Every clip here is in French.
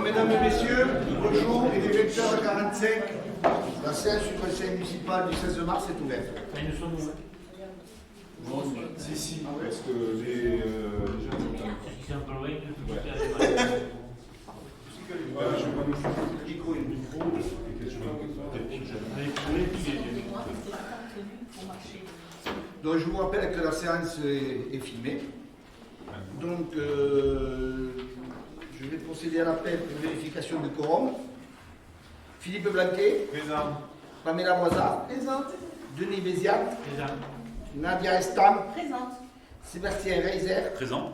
Donc, mesdames et messieurs, bonjour, et les lecteurs 45, la séance du conseil municipal du 16 mars est ouverte. Non, si, parce que les gens sont C'est un peu loin de Ouais. Je vais pas nous faire le micro et que je Donc, je vous rappelle que la séance est filmée. Donc, je vais procéder à l'appel pour vérification de quorum. Philippe Blanquet. Présent. Pamela Boisard. Présente. Denis Béziat. Présent. Nadia Estam. Présente. Sébastien Reiser. Présent.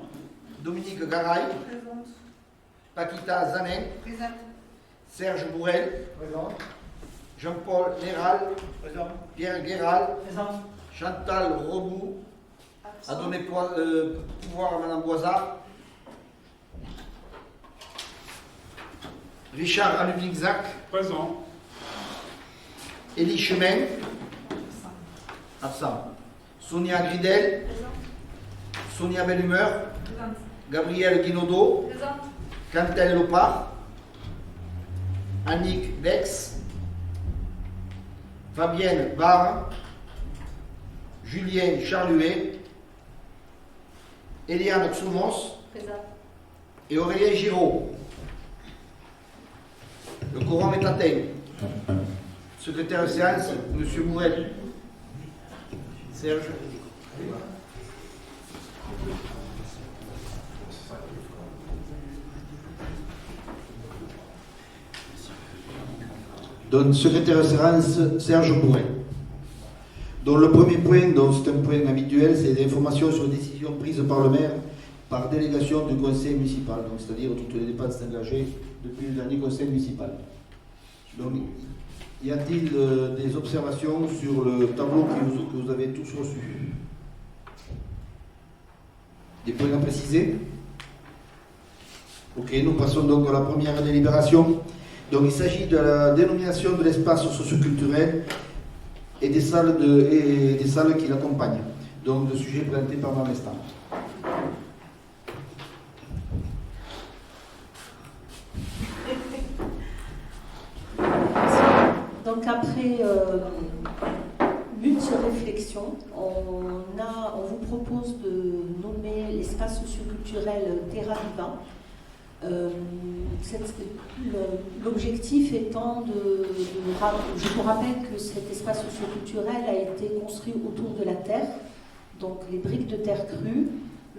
Dominique Garay. Présente. Paquita Zanin. Présente. Serge Bourrel. Présente. Jean-Paul Néral. Présente. Pierre Guéral. Présente. Chantal Roboux a donné pouvoir à Mme Boisard. Richard Aluvigzac. Présent. Élie Chemin. Absent. Sonia Gridel. Sonia Bellumeur. Présente. Gabriel Guinaudot. Présente. Cantel Lopard. Annick Bex. Fabienne Barre. Julien Charluet. Eliane Xumos Présente. et Aurélien Giraud. Le quorum est atteint. Secrétaire de séance, M. Bourrel. Serge. Donc, secrétaire de séance, Serge Bourrel. Donc, le premier point, c'est un point habituel, c'est l'information sur les décisions prises par le maire par délégation du conseil municipal, donc c'est-à-dire toutes les dépenses engagées depuis le dernier conseil municipal. Donc, y a-t-il des observations sur le tableau que vous avez tous reçu? Des points à préciser? Ok, nous passons donc à la première délibération. Donc, il s'agit de la dénomination de l'espace socioculturel et des salles qui l'accompagnent. Donc, le sujet présenté par Mme Estam. Donc après multiples réflexions, on vous propose de nommer l'espace socioculturel Terra Viva. L'objectif étant je vous rappelle que cet espace socioculturel a été construit autour de la terre, donc les briques de terre crue,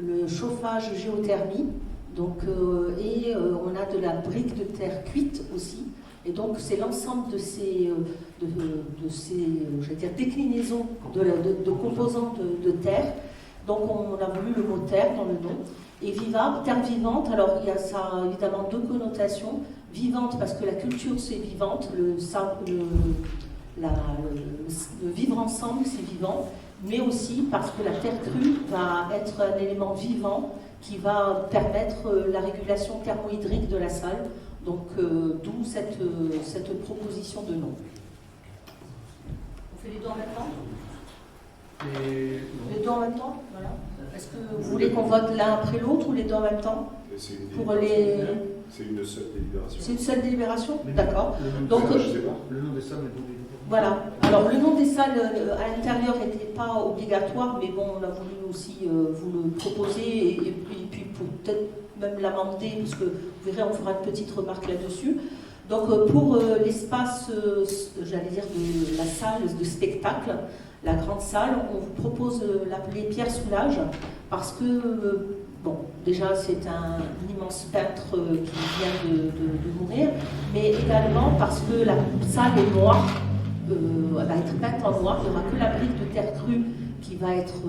le chauffage géothermie, donc, on a de la brique de terre cuite aussi. Et donc c'est l'ensemble de ces j'allais dire, déclinaisons de composants de terre. Donc on a voulu le mot terre dans le nom. Et viva, terre vivante, alors il y a ça évidemment deux connotations. Vivante parce que la culture c'est vivante, le vivre ensemble c'est vivant, mais aussi parce que la terre crue va être un élément vivant qui va permettre la régulation thermohydrique de la salle. Donc, d'où cette proposition de nom. On fait les deux en même temps? Les deux en même temps, voilà. Est-ce que vous voulez qu'on vote l'un après l'autre ou les deux en même temps? C'est une seule délibération. C'est une seule délibération? D'accord. Donc, je sais pas. Le nom des salles est obligé. voilà. Alors, le nom des salles à l'intérieur n'était pas obligatoire, mais bon, on a voulu aussi vous le proposer et puis peut-être même l'amender, parce que vous verrez, on fera une petite remarque là-dessus. Donc, pour l'espace, j'allais dire, de la salle de spectacle, la grande salle, on vous propose l'appeler Pierre Soulages, parce que, bon, déjà, c'est un immense peintre qui vient de mourir, mais également parce que la salle est noire. Elle va être peinte en noir, il n'y aura que la brique de terre crue qui va être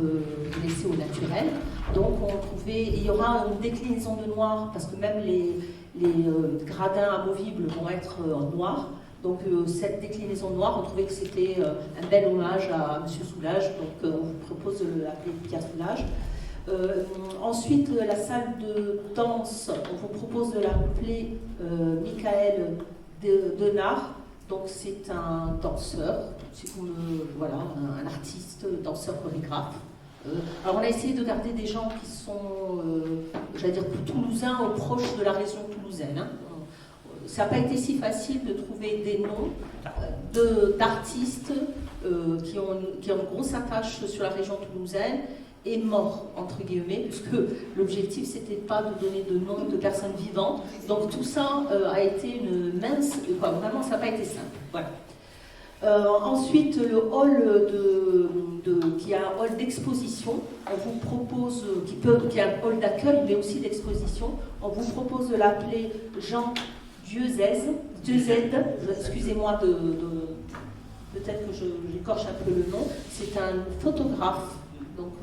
laissée au naturel. Donc il y aura une déclinaison de noir, parce que même les gradins amovibles vont être en noir. Donc cette déclinaison noire, on trouvait que c'était un bel hommage à M. Soulages, donc on vous propose de l'appeler Pierre Soulages. Ensuite, la salle de danse, on vous propose de l'appeler Michael Denard. Donc c'est un danseur, voilà, un artiste, danseur chorégraphe. Alors on a essayé de garder des gens qui sont, j'allais dire, toulousains ou proches de la région toulousaine. Hein. ça n'a pas été si facile de trouver des noms d'artistes qui ont une grosse attache sur la région toulousaine et morts, entre guillemets, puisque l'objectif, c'était pas de donner de noms de personnes vivantes. Donc tout ça a été une mince... vraiment, ça n'a pas été simple. Voilà. Ensuite, le hall qui a un hall d'exposition, on vous propose, qui a un hall d'accueil, mais aussi d'exposition, on vous propose de l'appeler Jean Dieuzède, excusez-moi peut-être que j'écorche un peu le nom, c'est un photographe donc,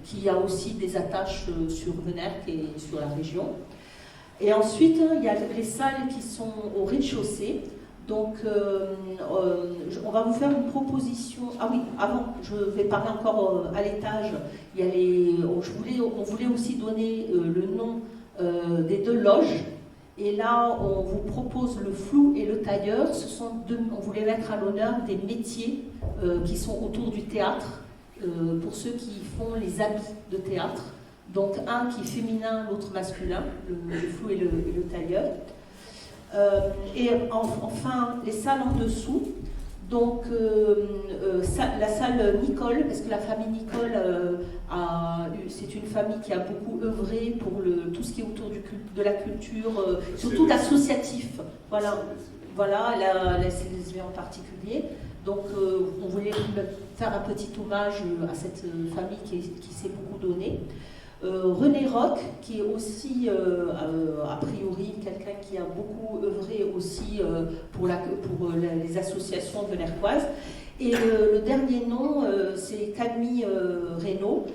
qui a aussi des attaches sur Venerque et sur la région. Et ensuite, il y a les salles qui sont au rez-de-chaussée. Donc, on va vous faire une proposition. Ah oui, avant, je vais parler encore à l'étage. Il y a on voulait aussi donner le nom des deux loges. Et là, on vous propose le flou et le tailleur. On voulait mettre à l'honneur des métiers qui sont autour du théâtre, pour ceux qui font les habits de théâtre. Donc, un qui est féminin, l'autre masculin, le flou et le tailleur. Et enfin, les salles en dessous. Donc, la salle Nicole, parce que la famille Nicole, c'est une famille qui a beaucoup œuvré pour tout ce qui est autour de la culture, surtout l'associatif. Voilà, la CLSV en particulier. Donc, on voulait faire un petit hommage à cette famille qui s'est beaucoup donnée. René Roch, qui est aussi, a priori, quelqu'un qui a beaucoup œuvré aussi pour les associations venercoises. Et le dernier nom, c'est Camille Reynaud,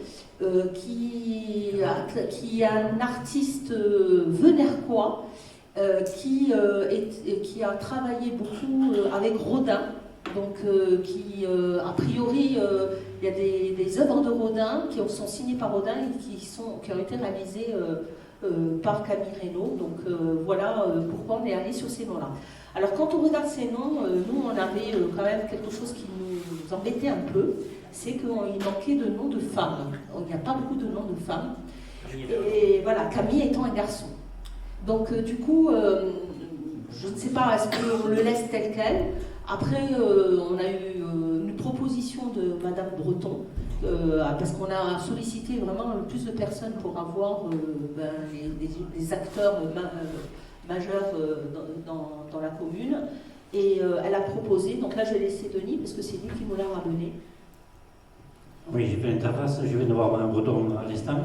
qui est un artiste venercois qui a travaillé beaucoup avec Rodin. Donc, a priori, il y a des œuvres de Rodin qui sont signées par Rodin et qui ont été réalisées par Camille Reynaud. Donc, voilà pourquoi on est allé sur ces noms-là. Alors, quand on regarde ces noms, nous, on avait quand même quelque chose qui nous embêtait un peu, c'est qu'il manquait de noms de femmes. Il n'y a pas beaucoup de noms de femmes. Et voilà, Camille étant un garçon. Donc, du coup, je ne sais pas, est-ce qu'on le laisse tel quel ? Après, on a eu une proposition de Madame Breton, parce qu'on a sollicité vraiment le plus de personnes pour avoir des acteurs majeurs dans la commune. Et elle a proposé, donc là je vais laisser Denis, parce que c'est lui qui nous l'a ramené. Oui, j'ai fait l'interface, je viens de voir Madame Breton à l'instant.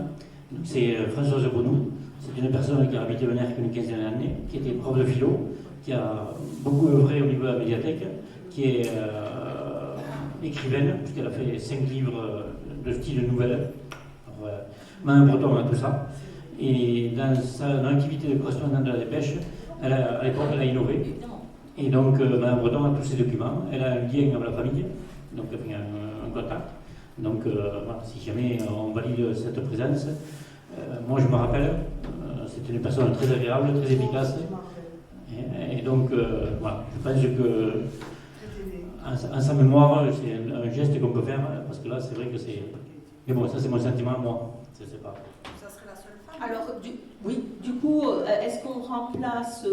C'est Françoise Bonou, c'est une personne qui a habité Venerque une quinzaine d'années, qui était prof de philo, qui a beaucoup œuvré au niveau de la médiathèque, qui est écrivaine, puisqu'elle a fait 5 livres de style nouvelle. Madame Breton a tout ça. Et dans l'activité de correspondant de la Dépêche, à l'époque, elle a innové. Et donc, Madame Breton a tous ses documents. Elle a un lien avec la famille, donc elle a un contact. Donc, voilà, si jamais on valide cette présence, moi je me rappelle, c'est une personne très agréable, très efficace. Et donc, voilà, je pense que en sa mémoire, c'est un geste qu'on peut faire, parce que là, c'est vrai que c'est... Mais bon, ça c'est mon sentiment, moi, je ne sais pas. Ça serait la seule femme. Alors, du coup, est-ce qu'on remplace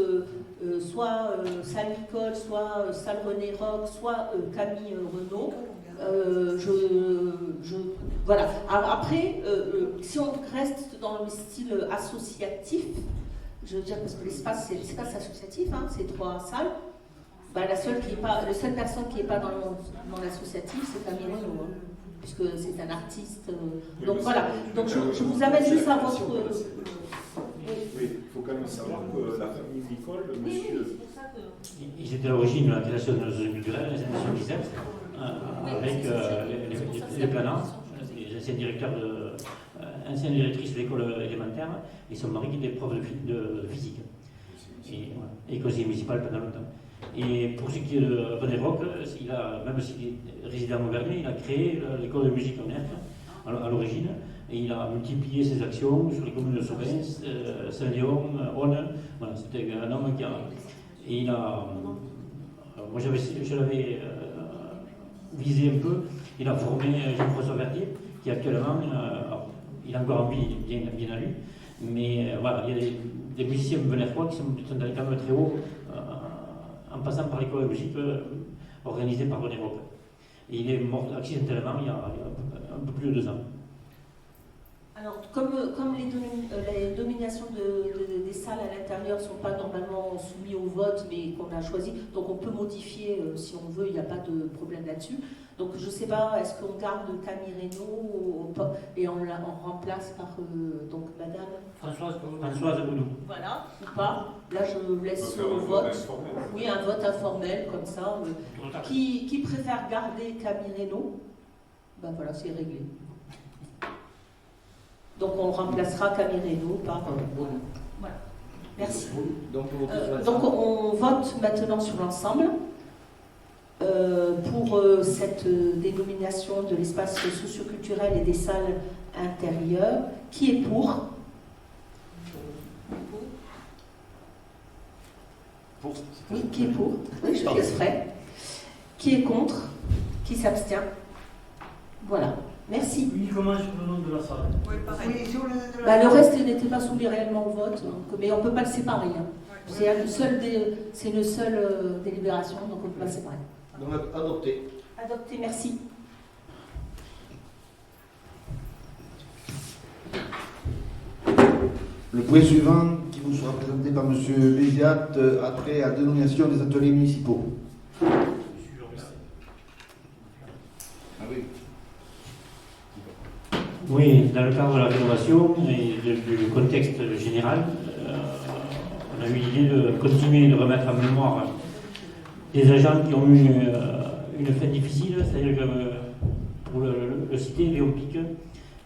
soit salle Nicole, soit salle René Roch, soit Camille Reynaud voilà. Après, si on reste dans le style associatif, je veux dire, parce que l'espace, c'est l'espace associatif, hein, c'est 3 salles. Bah, la seule personne qui n'est pas dans l'associatif, c'est Camille Reynaud, hein, puisque c'est un artiste. Donc voilà. Donc je vous amène juste à votre. Oui, il faut quand même savoir que la famille Nicole, monsieur. Ils étaient à l'origine de la création de la zone culturelle, les années 77, avec les planants, les anciens directeurs ancienne directrice de l'école élémentaire et son mari qui était prof de physique et conseiller municipal pendant longtemps. Et pour ce qui est de René Roch, même s'il est résident à Auvergne, il a créé l'école de musique en à l'origine et il a multiplié ses actions sur les communes de Sauvins, Saint-Léon, Onne. Voilà, c'était un homme qui a... Et il a... Moi je l'avais visé un peu, il a formé Jean-François Verdier qui actuellement... il a encore envie, bien à lui, Mais voilà, il y a des musiciens benerfois qui sont allés quand même très haut en passant par l'école de musique organisée par René Europe. Et il est mort accidentellement il y a un peu plus de 2 ans. Alors, comme les dominations des salles à l'intérieur ne sont pas normalement soumises au vote, mais qu'on a choisi, donc on peut modifier si on veut, il n'y a pas de problème là-dessus. Donc je ne sais pas, est-ce qu'on garde Camille Reynaud et on remplace par donc Madame Françoise Boudou. Voilà, ou pas. Là je laisse au vote. Oui, un vote informel comme ça. Qui préfère garder Camille Reynaud? Ben voilà, c'est réglé. Donc on remplacera Camille Reynaud par Boudou. Voilà. Merci. Donc on vote maintenant sur l'ensemble. Pour cette dénomination de l'espace socioculturel et des salles intérieures. Qui est pour? Oui, qui est pour? Oui, je laisserai. Qui est contre? Qui s'abstient? Voilà. Merci. Uniquement sur le nom de la salle. Oui, pareil. Oui, sur le reste n'était pas soumis réellement au vote, donc, mais on ne peut pas le séparer. Hein. C'est une seule délibération, donc on ne peut pas le séparer. Donc adopté. Adopté, merci. Le point suivant, qui vous sera présenté par M. Béziat, a trait à la dénomination des ateliers municipaux. Ah oui. Oui, dans le cadre de la rénovation et du contexte général, on a eu l'idée de continuer de remettre en mémoire des agents qui ont eu une fin difficile, c'est-à-dire que pour le citer, Léon Pic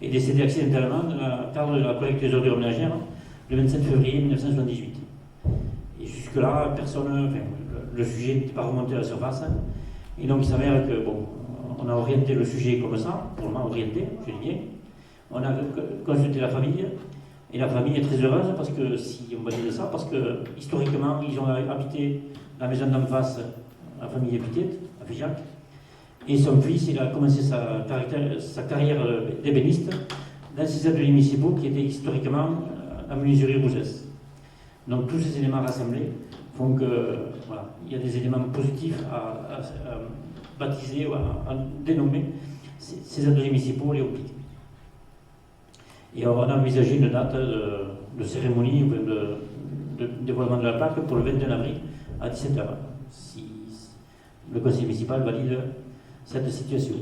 est décédé accidentellement dans le cadre de la collecte des ordures ménagères le 27 février 1978. Et jusque-là, le sujet n'était pas remonté à la surface. Et donc il s'avère que, bon, on a orienté le sujet comme ça, pour le moment orienté, je dis bien. On a consulté la famille, et la famille est très heureuse parce que, si on valide ça, parce que historiquement, ils ont habité la maison d'en face, la famille Épithète, à Figeac, et son fils, il a commencé sa carrière d'ébéniste dans ces ateliers municipaux qui étaient historiquement la menuiserie Rougès. Donc tous ces éléments rassemblés font que, voilà, il y a des éléments positifs à baptiser ou à dénommer ces ateliers municipaux léopiques. Et on a envisagé une date de cérémonie ou de dévoilement de la plaque pour le 21 avril à 17h, si le conseil municipal valide cette situation.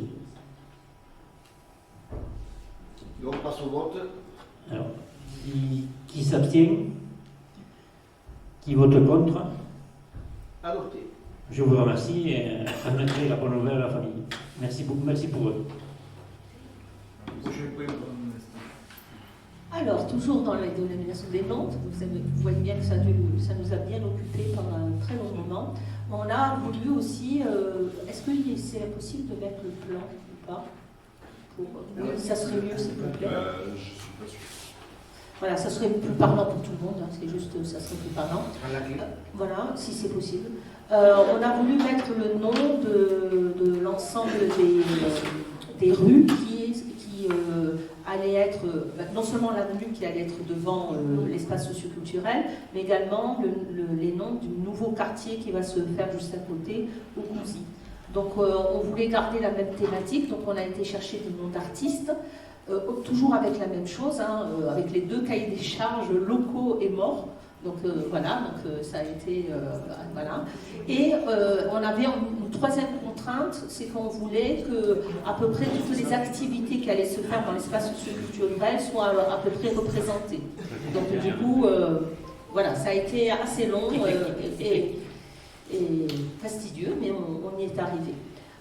Et on passe au vote. Alors, qui s'abstient? Qui vote contre? Adopté. Je vous remercie et transmettrai la bonne nouvelle à la famille. Merci beaucoup, merci pour eux. Alors, toujours dans la dénomination des Nantes, vous voyez bien que ça nous a bien occupés pendant un très long moment. On a voulu aussi, est-ce que c'est possible de mettre le plan ou pas oui, ça serait mieux, s'il vous plaît. Je suis pas sûr. Voilà, ça serait plus parlant pour tout le monde, hein, c'est juste, ça serait plus parlant. Voilà, si c'est possible. On a voulu mettre le nom de l'ensemble des rues qui allait être, non seulement l'avenue qui allait être devant l'espace socioculturel, mais également les noms du nouveau quartier qui va se faire juste à côté, au Cousy. Donc on voulait garder la même thématique, donc on a été chercher des noms d'artistes, toujours avec la même chose, hein, avec les 2 cahiers des charges locaux et morts. Donc voilà, donc ça a été voilà. Et on avait une troisième contrainte, c'est qu'on voulait que à peu près toutes les activités qui allaient se faire dans l'espace socioculturel soient à peu près représentées. Donc du coup, voilà, ça a été assez long et fastidieux, mais on y est arrivé.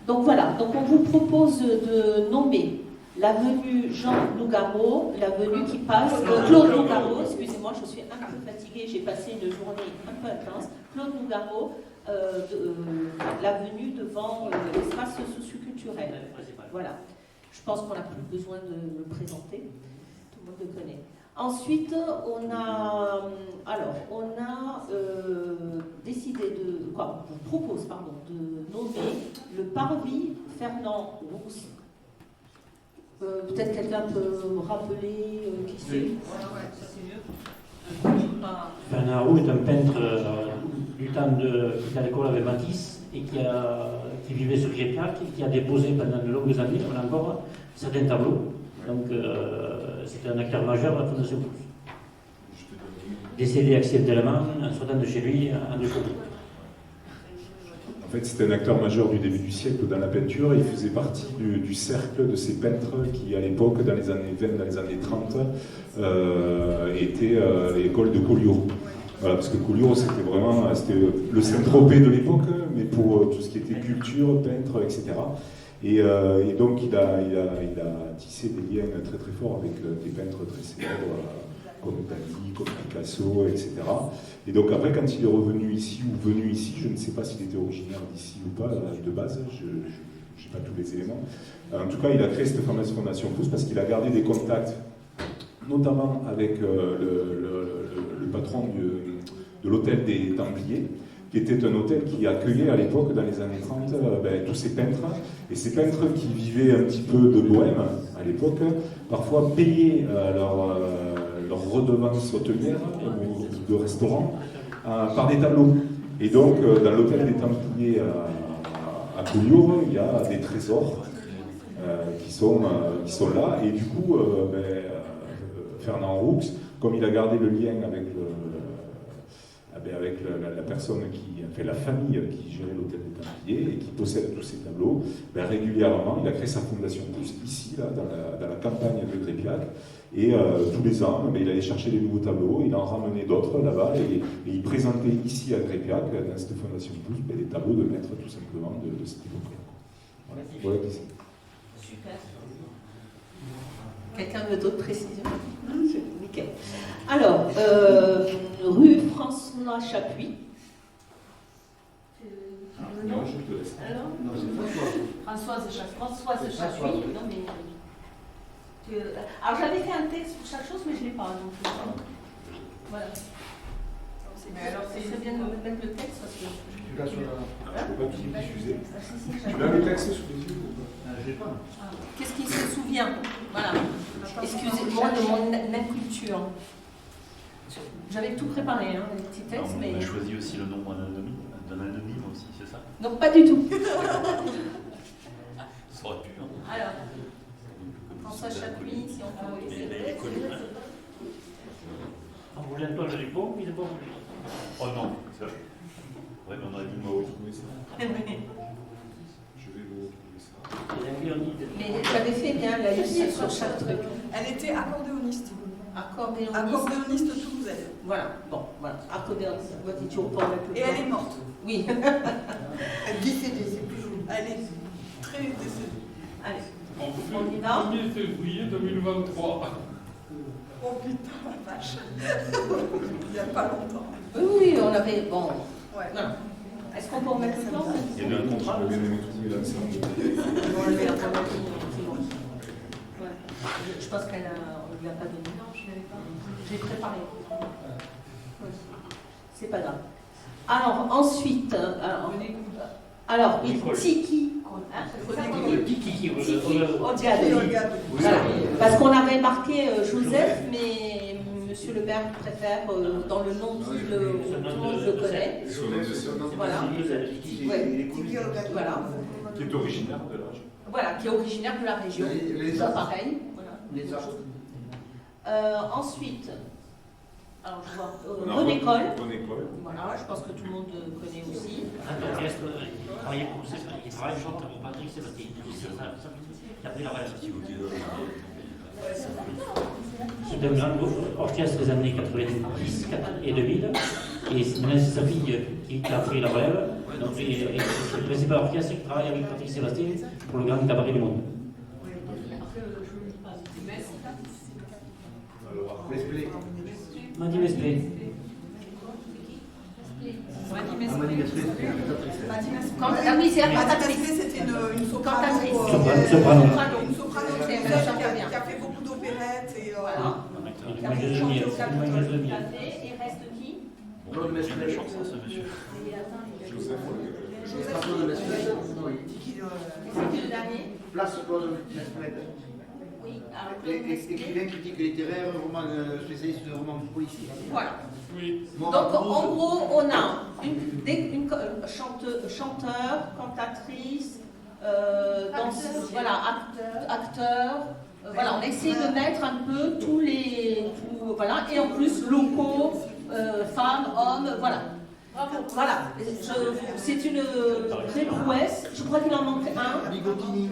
Donc voilà, donc on vous propose de nommer l'avenue Jean Nougaro, l'avenue qui passe, Claude Nougaro, excusez-moi, je suis un peu fatiguée, j'ai passé une journée un peu intense, Claude Nougaro, l'avenue devant l'espace socioculturel. Voilà, je pense qu'on n'a plus besoin de le présenter, tout le monde le connaît. Ensuite, on a décidé on propose de nommer le parvis Fernand Rousse. Peut-être quelqu'un peut me rappeler qui c'est. Ouais, ça c'est mieux. Bernard Roux est un peintre du temps qui était à l'école avec Matisse et qui vivait sur Crépiac et qui a déposé pendant de longues années, on a encore, certains tableaux. Donc c'était un acteur majeur de la Fondation Pousse. Décédé accidentellement en sortant de chez lui en défaut. En fait, c'était un acteur majeur du début du siècle dans la peinture et il faisait partie du cercle de ces peintres qui, à l'époque, dans les années 20, dans les années 30, étaient à l'école de Collioure. Voilà, parce que Collioure, c'était le Saint-Tropez de l'époque, mais pour tout ce qui était culture, peintre, etc. Et donc, il a tissé des liens très très forts avec des peintres très célèbres, comme Dali, comme Picasso, etc. Et donc après, quand il est revenu ici ou venu ici, je ne sais pas s'il était originaire d'ici ou pas, de base, je n'ai pas tous les éléments. En tout cas, il a créé cette fameuse Fondation Pousse parce qu'il a gardé des contacts, notamment avec le patron de l'hôtel des Templiers, qui était un hôtel qui accueillait à l'époque, dans les années 30, tous ces peintres. Et ces peintres qui vivaient un petit peu de bohème à l'époque, parfois payaient leur redevance hôtelière ou de restaurant par des tableaux. Et donc, dans l'hôtel des Templiers à Collioure, il y a des trésors qui sont là. Et du coup, Fernand Roux, comme il a gardé le lien avec la personne qui a fait la famille qui gérait l'hôtel des Templiers et qui possède tous ces tableaux, régulièrement, il a créé sa fondation Pousse ici, là, dans la campagne de Crépiac. Et tous les ans, il allait chercher des nouveaux tableaux, il en ramenait d'autres là-bas, et il présentait ici à Crépiac, dans cette fondation Pousse, des tableaux de maîtres tout simplement de cette époque-là. Voilà qui c'est. Super. Quelqu'un veut d'autres précisions? Nickel. Alors, rue François Chapuis. Non, je te laisse. Alors, Non, c'est Françoise Chapuis. Non, mais... Alors j'avais fait un texte pour chaque chose, mais je ne l'ai pas. Donc, voilà. Mais alors c'est bien de mettre le texte parce que. Tu l'as sur la. Je ne peux pas tout diffuser. Tu Tu l'as le texte sous les yeux ou pas? Je l'ai pas. Qu'est-ce qui se souvient? Voilà. Excusez-moi de mon inculture. J'avais tout préparé, hein, les petits textes, mais. On a choisi aussi le nom d'un anonyme aussi, c'est ça? Donc pas du tout. Ça aurait pu. Hein. Alors. François Chapuis, si on peut. Mais il est connu. On voulait un toile du pont, il est pas voulu. Oh non, ça. Ouais, mais on aurait dit moi aussi. Oui, ça. Je vais vous retrouver ça. Mais j'avais fait bien la liste sur chaque truc. Elle était accordéoniste. Accordéoniste toulousaine. Voilà, bon, voilà. Accordéoniste. Moi, t'es toujours pas avec le Et elle est morte. Oui. Elle est décédée, c'est plus joli. Elle est très décédée. Allez. On y va. 1er février 2023. Oh putain, la vache. Il n'y a pas longtemps. Oui, on avait. Bon. Ouais. Voilà. Est-ce qu'on peut remettre le plan? Il y avait un contrat. Je vais bien aimé trouver l'ensemble. On le met la première ligne, c'est bon. Ouais. Je pense qu'on ne lui a pas donné. Non, je ne l'avais pas. J'ai préparé. Oui. C'est pas grave. Alors, ensuite. Alors, Tiki. Tiki, Ogiade. Voilà. Parce qu'on avait marqué Joseph, mais Monsieur le maire préfère dans le nom qu'il tout le monde le connaît. Voilà. Ouais. Voilà. Qui est originaire de la région. Voilà, qui est originaire de la région. Les Ça, arbres. pareil. Voilà. Les arbres. Ensuite, alors je vois René Coll. René Coll. Voilà, je pense que tout le monde connaît aussi. Il travaillait pour Patrick Sébastien. Il a pris la relève. C'est un grand orchestre des années 90 et 2000. Et c'est sa fille qui a pris la relève. Donc, c'est le principal orchestre qui travaille avec Patrick Sébastien pour le grand cabaret du monde. Mesplé. Madi Mesplé. Ah oui, c'est la Madame cantatrice. Mesplé, c'était une soprano. Cantatrice. Soprano. Une soprano C'est française bien. qui a fait beaucoup d'opérettes. Et Voilà. Qui a chanté au Il reste qui? Claude Mesplé. Il a chanté ce monsieur. Joseph. Claude Mesplé. C'est qui le dernier? Place Claude Mesplé. Oui, alors, je peux vous expliquer. Écrivain, critique littéraire, roman, spécialiste de romans policiers. Voilà. Oui. Donc, en gros, on a une chanteur, cantatrice, danseuse, voilà, acteur. Voilà, on essaie de mettre un peu voilà, et en plus locaux, femmes, hommes, voilà. Voilà, c'est une vraie prouesse. Je crois qu'il en manque un. Bigotini.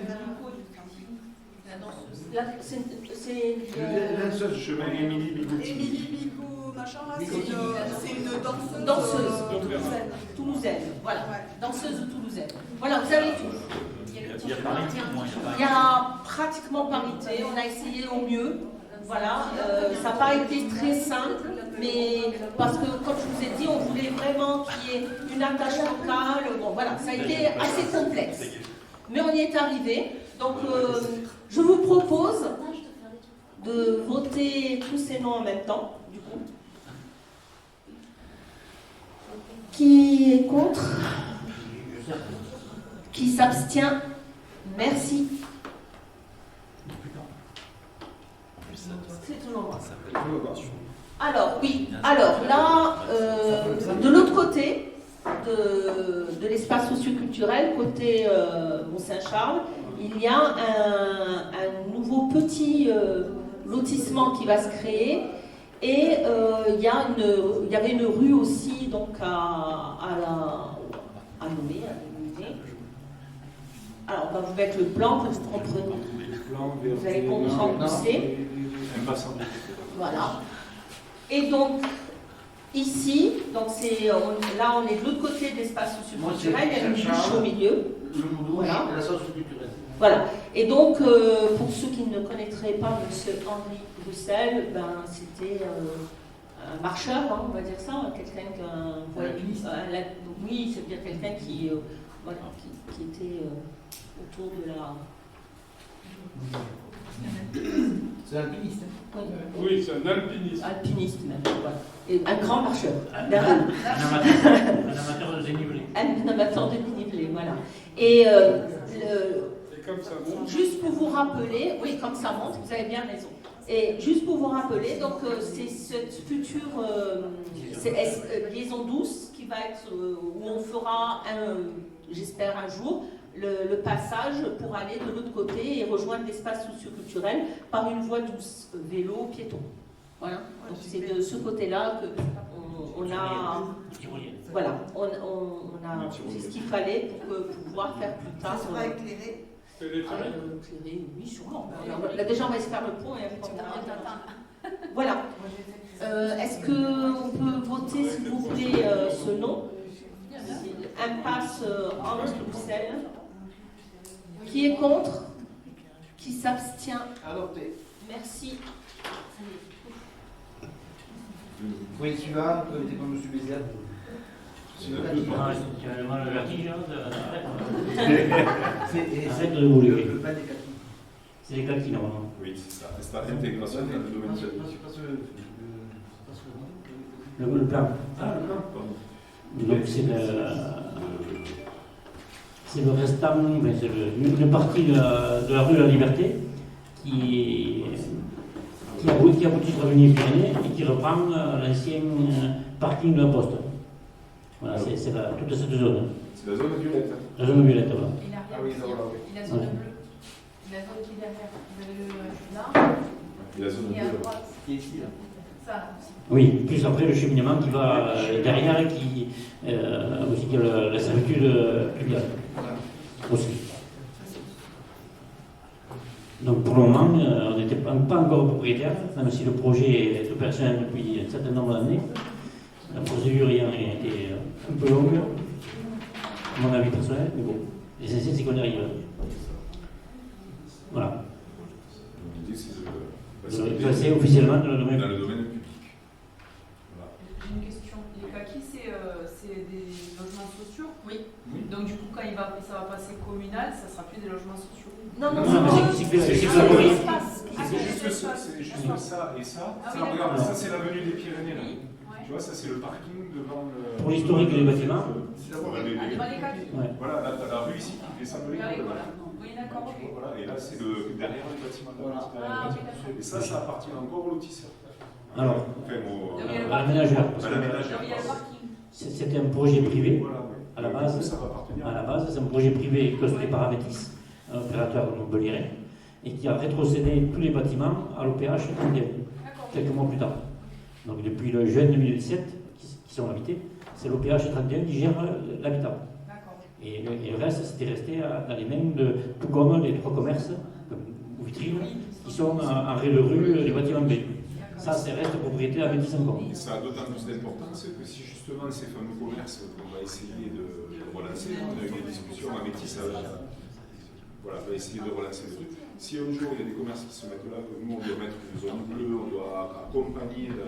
C'est Danseuse, chemin Émilie Bigotini. Émilie Bigou, machin, là, c'est une danseuse. Danseuse. Toulousaine, voilà. Ouais. Danseuse toulousaine. Voilà, vous avez tout. Il y a parité, moi, Il y a pratiquement parité, on a essayé au mieux. Voilà, ça n'a pas été très simple, mais parce que, comme je vous ai dit, on voulait vraiment qu'il y ait une attache locale. Bon, voilà, ça a été assez complexe. Mais on y est arrivé. Donc, je vous propose de voter tous ces noms en même temps, du coup. Qui est contre? Qui s'abstient? Merci. C'est toujours moi. Alors, oui. Alors, là, de l'autre côté de l'espace socioculturel, côté Mont-Saint-Charles, il y a un nouveau petit lotissement qui va se créer. Et il y avait une rue aussi donc à nommer, Alors, on va vous mettre le plan pour que vous compreniez. Vous allez comprendre où c'est. Voilà. Et donc, ici, donc là, on est de l'autre côté de l'espace socioculturel, il y a une bûche au milieu. Voilà. La socioculturelle. Voilà. Et donc, pour ceux qui ne connaîtraient pas M. Henri Bruxelles, c'était un marcheur, hein, on va dire ça, quelqu'un oui, c'est bien quelqu'un qui était autour de la... C'est alpiniste. Oui, c'est un alpiniste. Alpiniste même, voilà. Et un grand marcheur. Un amateur de dénivelé. Un amateur de dénivelé, voilà. Et Comme ça monte. juste pour vous rappeler, oui, comme ça monte, vous avez bien raison. Et juste pour vous rappeler, donc c'est cette future liaison douce qui va être où on fera, j'espère un jour, le passage pour aller de l'autre côté et rejoindre l'espace socioculturel par une voie douce, vélo, piéton. Voilà. Donc c'est de ce côté-là que on a, voilà, on a fait ce qu'il fallait pour pouvoir faire plus tard. Ça sera éclairé. Éclairé, oui, sûrement. Là, déjà, on va se faire le pont et après on verra. Voilà. Est-ce qu'on peut voter, s'il vous plaît, ce nom? Impasse Henri Bruxelles. Qui est contre? Qui s'abstient? Adopté. Merci. Oui, suivant, t'es comme M. Bézère. Tu as mal le vertige, C'est de vous le plan des Cactus. C'est les calquis, normalement. Oui, c'est ça. C'est pas l'intégration dans le domaine public. Le plan. Ah, le plan, pardon. Donc c'est le restant, c'est une partie de la rue de la Liberté qui aboutit sur l'avenue Pyrénées et qui reprend l'ancien parking de la Poste. Voilà, c'est toute cette zone. C'est la zone violette. La zone violette, voilà. Il a Ah oui, là, voilà, oui. Il a zone bleue. Il a zone qui est derrière. Vous avez le là. Et la zone Et à bleue. droite. Qui est ici, là. Ça là aussi. Oui, plus après le cheminement qui va derrière et qui aussi qui a la servitude publique aussi. Donc pour le moment, on n'était pas encore propriétaire, même si le projet est opérationnel depuis un certain nombre d'années. La procédure ayant été un peu longue, à mon avis personnel, mais bon, l'essentiel c'est qu'on y arrive. Voilà. L'idée, c'est De passer officiellement dans le domaine public. Voilà. J'ai une question. Les kaki, c'est des logements sociaux? Oui. Donc du coup, quand ça va passer communal, ça sera plus des logements sociaux? Non, c'est que la mairie. C'est juste ça et ça. Ah Ça, oui, regarde, d'accord. ça c'est l'avenue des Pyrénées. Là. Ouais. Tu vois, ça c'est le parking devant le. Pour l'historique des bâtiments. C'est la Ah, devant les kaki. Ouais. Voilà, là t'as la rue ici qui descend de Vers l'école. l'école. Oui, d'accord, ok. Voilà, et là, c'est derrière le bâtiment. Voilà. Et ça appartient encore au lotisseur. Alors, Enfin, à l'aménageur. à l'aménageur. Il y a le parking. C'était un projet privé. Voilà, oui. À la base, Ça va appartenir. À la base, c'est un projet privé construit par Amétis, un opérateur montpelliérain, et qui a rétrocédé tous les bâtiments à l'OPH quelques mois plus tard. Donc depuis le juin 2017, qui sont habités, c'est l'OPH 31 qui gère l'habitat. D'accord. Et le reste, c'était resté dans les mains de tout comme les 3 commerces ou vitrines qui sont en raie de rue des bâtiments B. Ça, c'est reste propriété Amétis encore. Et ça a d'autant plus d'importance que si justement ces fameux commerces qu'on va essayer de relancer, on a eu des discussions avec Métis, voilà, on va essayer de relancer le truc. Si un jour il y a des commerces qui se mettent là, que nous on doit mettre une zone bleue, on doit accompagner la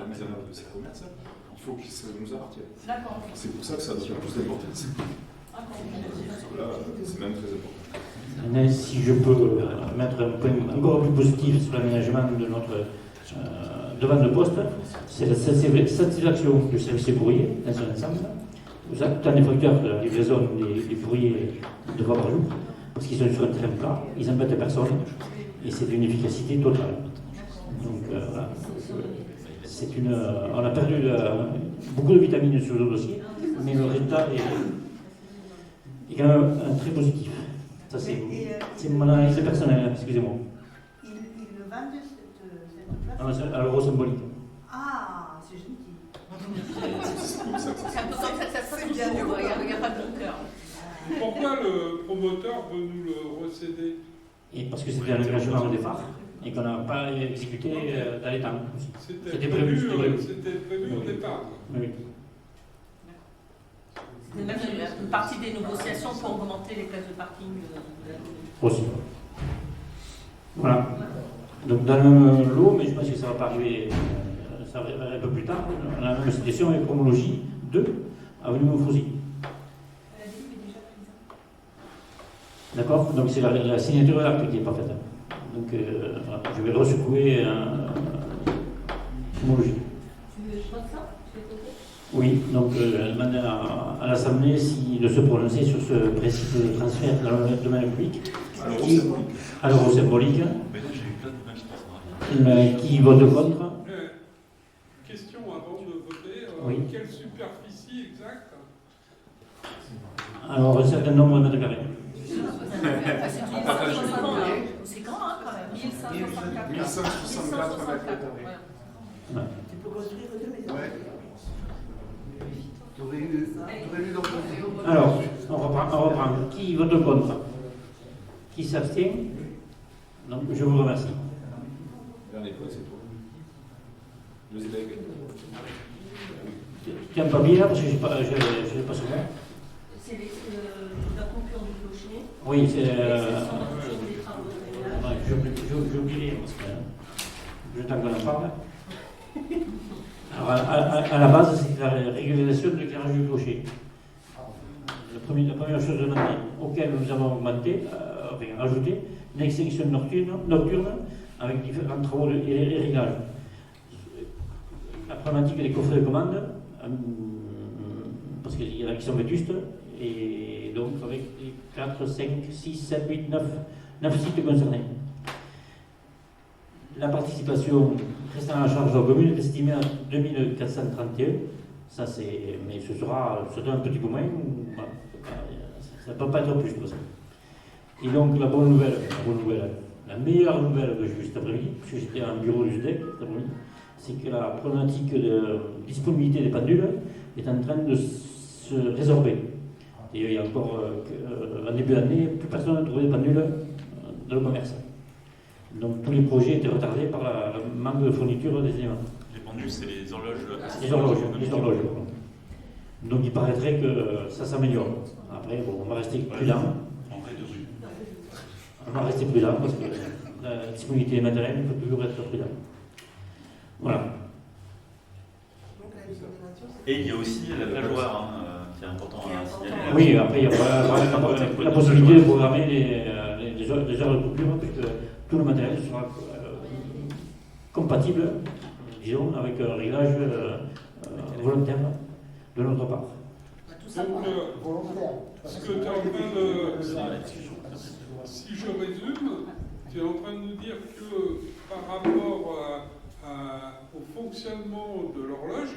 mise en œuvre de ces commerces, il faut que ça nous appartienne. D'accord. C'est pour ça que ça a d'autant plus d'importance. Là, c'est même très important. Maintenant, si je peux mettre un point encore plus positif sur l'aménagement de notre demande de poste, c'est la satisfaction du service courrier dans son ensemble. Vous avez tout un effecteur de la livraison des courriers 2 fois par jour, parce qu'ils sont sur un terrain plat, ils n'embêtent personne, et c'est d'une efficacité totale. Donc voilà. On a perdu beaucoup de vitamines sur le dossier, mais le résultat est quand même très positif. Ça, c'est mon analyse personnelle, excusez-moi. Ils le vendent cette place? À l'euro symbolique. Ah, c'est gentil. C'est comme ça que ça C'est un peu comme ça que ça se passe, il n'y a pas de bunker. Pourquoi le promoteur veut nous le recéder? Et parce que c'était un engagement au départ, et qu'on n'a pas exécuté dans les temps. C'était prévu au départ. Oui. C'est même une partie des négociations pour augmenter les places de parking de la commune. Aussi. Voilà. Donc dans le même lot, mais je pense que ça va pas arriver, ça va arriver un peu plus tard, on a la même situation avec Homologie 2, avenue Montfauzy. D'accord. Donc c'est la signature de l'acte qui n'est pas faite. Donc voilà, je vais le resecouer Homologie. Oui, donc demander à l'Assemblée de se prononcer sur ce principe de transfert dans le domaine public à l'euro symbolique. Mais là, j'ai eu plein d'images qui Qui vote contre. Question avant de voter. Oui. Quelle superficie exacte? Alors, un certain nombre de mètres carrés. C'est grand, hein, quand même. 1564. 1164 mètres carrés. Ouais. Tu peux construire 2 maisons. Ouais. Tu aurais eu l'opposition. Alors, on reprend. Qui vote contre? Qui s'abstient? Donc, je vous remercie. Dernier point, c'est toi. Deux élèves. Tu as un papier là, parce que je n'ai pas souvent. C'est la concurrence du clocher. Oui, c'est. J'ai oublié, parce que je t'en connais pas. Alors, à la base, c'est la régularisation de l'éclairage du clocher. La première chose demandée, auquel nous avons ajouté une extinction nocturne avec différents travaux et réglages. La problématique des coffrets de commande, parce qu'il y en a qui sont vétustes, et donc avec 4, 5, 6, 7, 8, 9 sites concernés. La participation restant à la charge de la commune est estimée à 2431. Ça, mais ce sera un petit peu moins. Voilà. Ça ne peut pas être plus que ça. Et donc, la meilleure nouvelle que j'ai vue cet après-midi, parce que j'étais en bureau du SDEC cet après-midi, c'est que la problématique de disponibilité des pendules est en train de se résorber. Et il y a encore, en début d'année, plus personne n'a trouvé des pendules dans le commerce. Donc tous les projets étaient retardés par le manque de fourniture des éléments. Les pendules, c'est les horloges. Les horloges. Donc il paraîtrait que ça s'améliore. Après, bon, on va rester prudent. En vrai de rue. On va rester prudent parce que la disponibilité matérielle peut toujours être prudent. Voilà. Et il y a aussi la plage horaire qui est important à signaler. Oui, après il y a la possibilité de programmer les heures de coupure, puisque tout le matériel sera compatible, disons, avec un réglage volontaire de notre part. Tout ça Donc, Volontaire. Ce que tu es en train de... Si je résume, tu es en train de nous dire que par rapport au fonctionnement de l'horloge,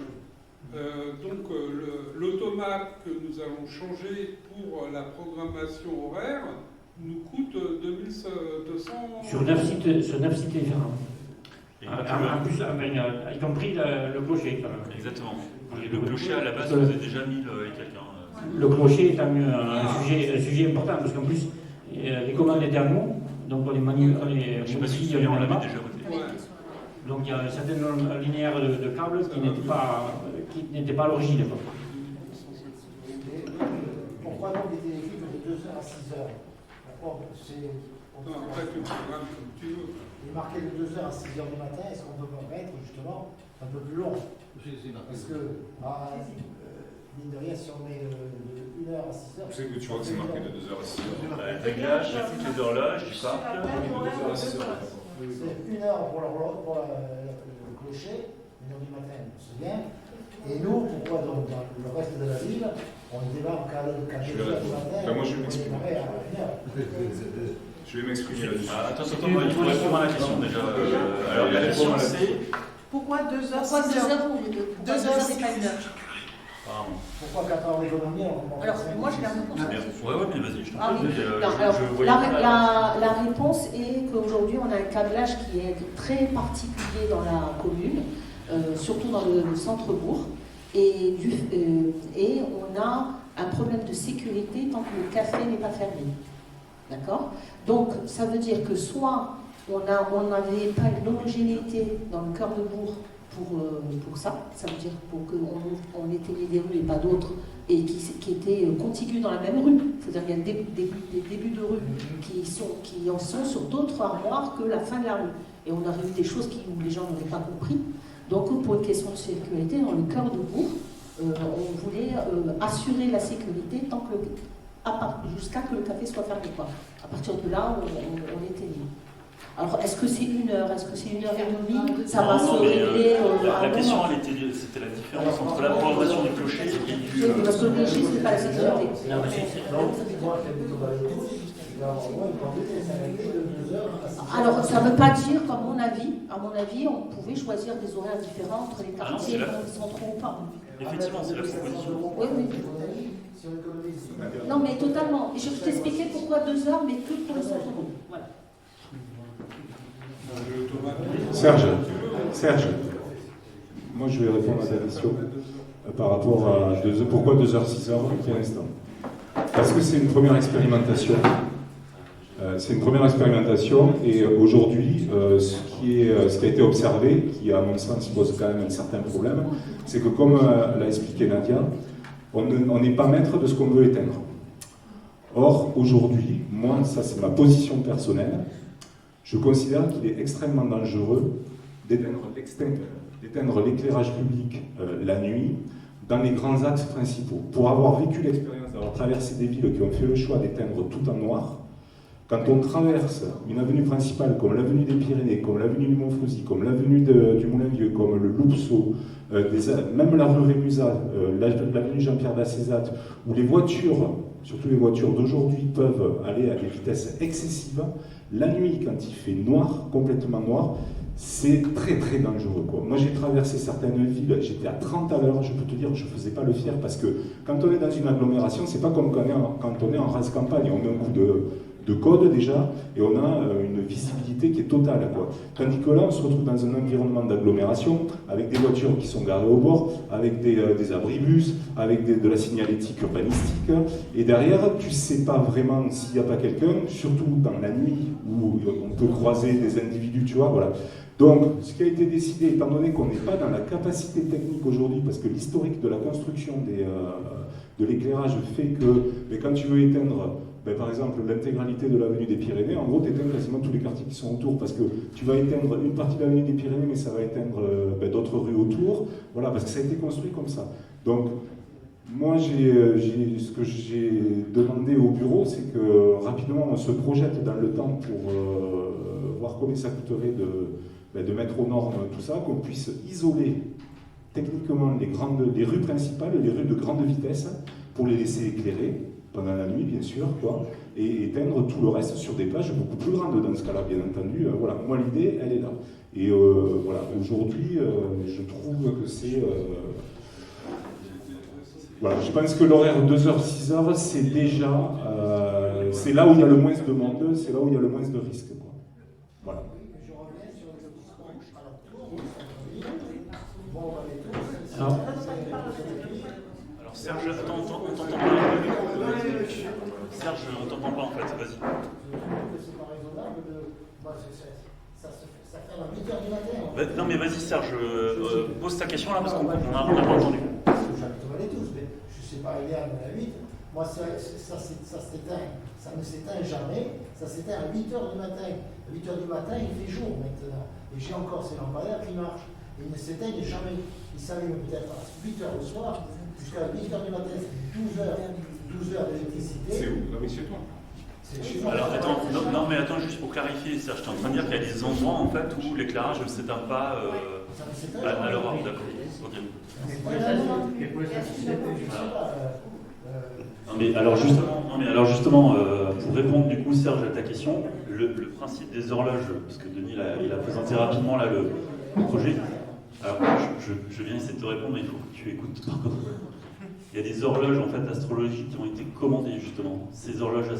l'automate que nous allons changer pour la programmation horaire nous coûte 2200... Sur 9 sites différents. En plus, y compris le clocher. Exactement. Et le clocher, à la base, vous avez déjà mis avec quelqu'un. Le clocher est un sujet important, parce qu'en plus, les commandes étaient à nous, donc on les manipule. Je ne sais pas si vous on l'avait déjà voté. Donc il y a un certain nombre linéaire de câbles qui n'étaient pas à l'origine. Pourquoi donc des téléfilms de 2h à 6h? Après, tu programmes comme tu veux. Il est marqué de 2h à 6h du matin, est-ce qu'on peut pas mettre justement un peu plus long? Parce que, mine de rien, si on met de 1h à 6h. Tu sais que tu vois que c'est marqué de 2h à 6h. Le réglage, toutes les horloges, du parc. C'est 1h pour le clocher, 1h du matin, on se souvient. Et nous, pourquoi donc dans le reste de la ville, on démarre qu'à 2h du matin, moi, je vais m'exprimer. on démarre à 1h. Je vais m'exprimer là-dessus. Attends, il faut répondre à la question déjà. Alors la question c'est... Pourquoi 2 heures, Pourquoi 6 2 heures heures au lieu de 2 heures, c'est pas 1 heure. Pourquoi 4 heures d'économie? Alors, moi j'ai la réponse. Ouais, mais vas-y, je t'en Ah prie. oui. Non, alors, la réponse est qu'aujourd'hui on a un câblage qui est très particulier dans la commune, surtout dans le centre-bourg, et on a un problème de sécurité tant que le café n'est pas fermé. D'accord? Donc ça veut dire que soit on n'avait pas une homogénéité dans le cœur de bourg pour ça veut dire pour qu'on éteignait des rues et pas d'autres, et qui étaient contigus dans la même rue. C'est-à-dire qu'il y a des débuts de rue qui en sont sur d'autres armoires que la fin de la rue. Et on aurait eu des choses où les gens n'auraient pas compris. Donc pour une question de sécurité, dans le cœur de bourg, on voulait assurer la sécurité jusqu'à que le café soit fermé, quoi. À partir de là, on éteignait. Alors, est-ce que c'est 1 heure? Est-ce que c'est 1h30? Ça va se régler. La question, c'était la différence entre la programmation du clocher et du... Parce que le clocher, ce n'est pas la sécurité. Alors, ça ne veut pas dire qu'à mon avis, on pouvait choisir des horaires différents entre les quartiers qui sont trop ou pas. Effectivement, c'est la proposition. Oui. Non, mais totalement. Je t'expliquais pourquoi 2 heures, mais que pour le centre-bourg. Voilà. Serge, moi je vais répondre à ta question par rapport à pourquoi 2h, 6h pour l'instant. Parce que c'est une première expérimentation. Et aujourd'hui, ce qui a été observé, qui à mon sens pose quand même un certain problème, c'est que comme l'a expliqué Nadia, on n'est pas maître de ce qu'on veut éteindre. Or, aujourd'hui, moi, ça c'est ma position personnelle, je considère qu'il est extrêmement dangereux d'éteindre l'éclairage public la nuit dans les grands axes principaux. Pour avoir vécu l'expérience d'avoir traversé des villes qui ont fait le choix d'éteindre tout en noir, quand on traverse une avenue principale comme l'avenue des Pyrénées, comme l'avenue du Montfauzy, comme l'avenue du Moulin-Vieux, comme le Loupseau, même la rue Rémusat, l'avenue Jean-Pierre d'Assezat, où les voitures, surtout les voitures d'aujourd'hui, peuvent aller à des vitesses excessives, la nuit, quand il fait noir, complètement noir, c'est très très dangereux, quoi. Moi j'ai traversé certaines villes, j'étais à 30 à l'heure, je peux te dire, je ne faisais pas le fier, parce que quand on est dans une agglomération, c'est pas comme quand on est en race campagne, on met un coup de code déjà, et on a une visibilité qui est totale, quoi. Tandis que là, on se retrouve dans un environnement d'agglomération, avec des voitures qui sont garées au bord, avec des abribus, avec de la signalétique urbanistique, et derrière, tu ne sais pas vraiment s'il n'y a pas quelqu'un, surtout dans la nuit, où on peut croiser des individus, tu vois, voilà. Donc, ce qui a été décidé, étant donné qu'on n'est pas dans la capacité technique aujourd'hui, parce que l'historique de la construction de l'éclairage fait que quand tu veux éteindre, par exemple, l'intégralité de l'avenue des Pyrénées, en gros, tu éteins quasiment tous les quartiers qui sont autour, parce que tu vas éteindre une partie de l'avenue des Pyrénées, mais ça va éteindre d'autres rues autour, voilà, parce que ça a été construit comme ça. Donc, moi, ce que j'ai demandé au bureau, c'est que rapidement, on se projette dans le temps pour voir combien ça coûterait de mettre aux normes tout ça, qu'on puisse isoler techniquement les rues principales, les rues de grande vitesse, pour les laisser éclairer. pendant la nuit, bien sûr, quoi, et éteindre tout le reste sur des plages beaucoup plus grandes dans ce cas-là, bien entendu. Voilà, moi l'idée, elle est là. Et voilà, aujourd'hui, je trouve que c'est... voilà, je pense que l'horaire 2h-6h, c'est déjà... c'est là où il y a le moins de monde, c'est là où il y a le moins de risques, quoi. Voilà. Alors Serge, attends, on t'entend pas. Serge, on t'entend pas en fait, vas-y. C'est pas raisonnable ça fait à 8h du matin. Non mais vas-y Serge, pose ta question là parce qu'on n'a pas entendu. J'habite au Valais tous, mais je suis pas arrivé à 8. Moi, ça ne s'éteint jamais. Ça s'éteint à 8h du matin. À 8h du matin, il fait jour maintenant. Et j'ai encore ces lampadaires qui marchent. Et ils ne s'éteignent jamais. Ils s'allument peut-être à 8h le soir, jusqu'à 8h du matin, c'est 12 heures d'électricité. C'est où? Oui, chez toi. C'est chez moi. Alors attends, non mais attends, juste pour clarifier, Serge, je suis en train de dire qu'il y a des endroits en fait où l'éclairage ne s'éteint pas à l'heure. D'accord. Ok. Non mais alors justement, pour répondre du coup Serge à ta question, le principe des horloges, parce que Denis il a présenté rapidement là le projet. Alors je viens essayer de te répondre, mais il faut que tu écoutes. Il y a des horloges en fait astrologiques qui ont été commandées justement. Ces horloges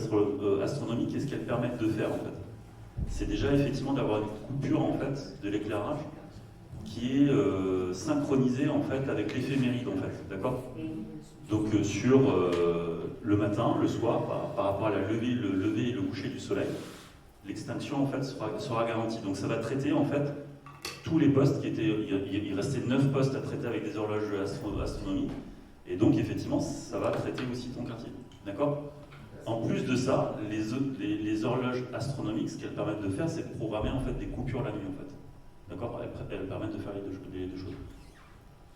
astronomiques, qu'est-ce qu'elles permettent de faire en fait? C'est déjà effectivement d'avoir une coupure en fait de l'éclairage qui est synchronisée en fait avec l'éphéméride en fait, d'accord? Donc sur le matin, le soir, par rapport à le lever et le coucher du soleil, l'extinction en fait sera garantie. Donc ça va traiter en fait tous les postes qui étaient, il restait 9 postes à traiter avec des horloges astronomiques, et donc effectivement ça va traiter aussi ton quartier, d'accord? En plus de ça, les horloges astronomiques, ce qu'elles permettent de faire, c'est de programmer en fait des coupures la nuit en fait, d'accord? Elles permettent de faire les deux choses.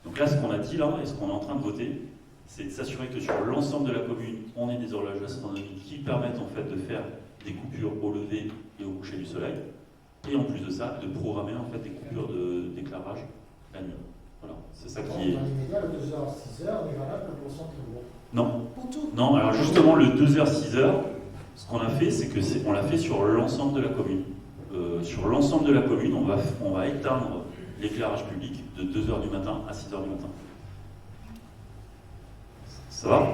Donc là, ce qu'on a dit là, et ce qu'on est en train de voter, c'est de s'assurer que sur l'ensemble de la commune, on ait des horloges astronomiques qui permettent en fait de faire des coupures au lever et au coucher du soleil, et en plus de ça, de programmer en fait des coupures d'éclairage la nuit. Voilà, c'est ça qui est... Dans l'immédiat, le 2h, 6h n'est valable que pour centre-bourg. Non. Non, alors justement, le 2h, 6h, ce qu'on a fait, c'est que on l'a fait sur l'ensemble de la commune. Sur l'ensemble de la commune, on va éteindre l'éclairage public de 2h du matin à 6h du matin. Ça va?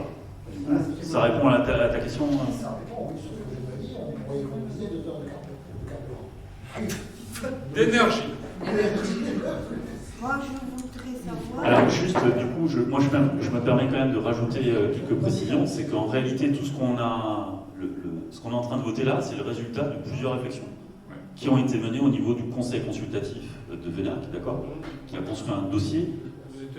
Ça répond à ta question? Ça répond, oui, ce que je me dis, on pourrait économiser 2 heures de carburant. D'énergie. Moi, je voudrais savoir. Alors juste, du coup, je me permets quand même de rajouter quelques précisions. C'est qu'en réalité, tout ce qu'on a, ce qu'on est en train de voter là, c'est le résultat de plusieurs réflexions qui ont été menées au niveau du conseil consultatif de Vénac, d'accord, qui a construit un dossier,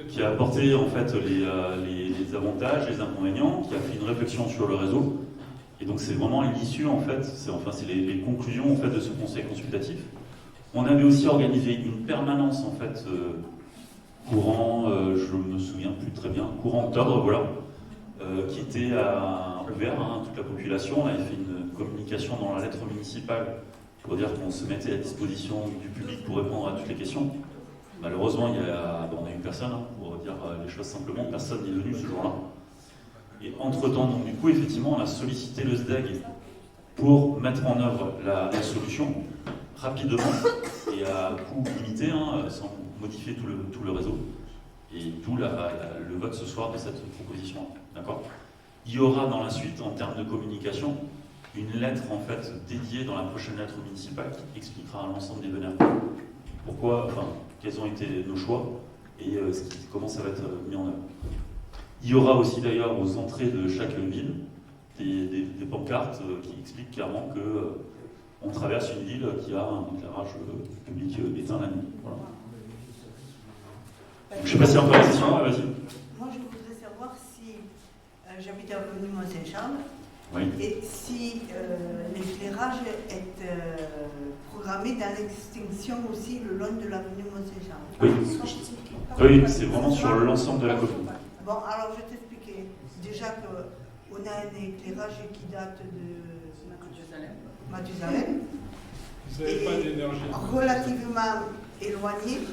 qui a apporté en fait les avantages, les inconvénients, qui a fait une réflexion sur le réseau. Et donc c'est vraiment l'issue en fait, c'est les conclusions en fait de ce conseil consultatif. On avait aussi organisé une permanence en fait courant, je me souviens plus très bien, courant octobre, voilà, qui était ouvert à toute la population. On avait fait une communication dans la lettre municipale pour dire qu'on se mettait à disposition du public pour répondre à toutes les questions. Malheureusement, on a eu personne, pour dire les choses simplement, personne n'est venu ce jour-là. Et entre-temps, donc, du coup, effectivement, on a sollicité le SDEG pour mettre en œuvre la solution rapidement et à coût limité, sans modifier tout le réseau. Et d'où le vote ce soir de cette proposition. D'accord ? Il y aura dans la suite, en termes de communication, une lettre en fait dédiée dans la prochaine lettre municipale qui expliquera à l'ensemble des vénères quels ont été nos choix et comment ça va être mis en œuvre. Il y aura aussi d'ailleurs aux entrées de chaque ville des pancartes qui expliquent clairement qu'on traverse une ville qui a un éclairage public éteint la nuit. Voilà. Je ne sais pas s'il y a encore des questions. Vas-y. Moi, je voudrais savoir si j'habite à l'avenue Mont-Saint-Charles. Oui. Et si l'éclairage est programmé dans l'extinction aussi le long de l'avenue Mont-Saint-Charles. Oui, c'est vraiment sur l'ensemble de la commune. Bon, alors je vais t'expliquer. Déjà qu'on a un éclairage qui date de Mathusalem. Vous n'avez pas d'énergie. Relativement éloigné.